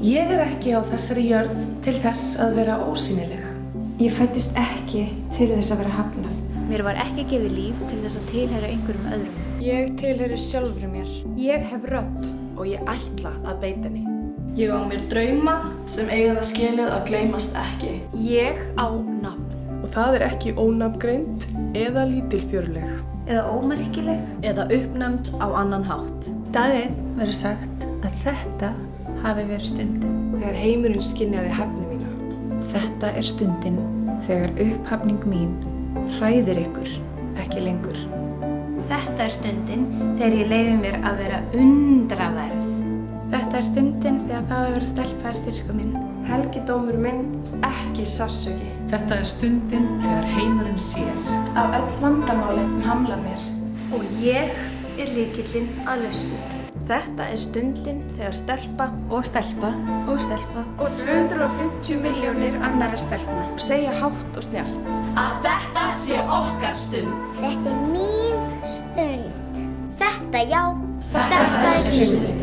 Ég ekki á þessari jörð til þess að vera ósýnileg. Ég fæddist ekki til þess að vera hafnað. Mér var ekki gefið líf til þess að tilheyra einhverjum öðrum. Ég tilheyri sjálfri mér. Ég hef rödd. Og ég ætla að beita henni. Ég á mér drauma sem eiga það skilið að gleymast ekki. Ég á nafn. Og það ekki ónafngreind eða lítilfjörleg. Eða ómerkileg. Eða uppnefnd á annan hátt. Daginn verður sagt að þetta hafi verið stundin. Þegar heimurinn skynjaði hæfni mína. Þetta stundin þegar upphafning mín hræðir ykkur ekki lengur. Þetta stundin þegar ég leyfi mér að vera undraverð. Þetta stundin þegar það að vera stelpa styrkur minn. Helgidómur minn ekki sársauki. Þetta stundin þegar heimurinn sér Að öll vandamálin hamla mér. Og ég lykillinn að lausn. Þetta stundin þegar stelpa Og stelpa. Og stelpa. Og 250 milljónir annarra stelpna. Segja hátt og snjallt. Að þetta sé okkar stund. Þetta mín stund. Þetta já, þetta stundin.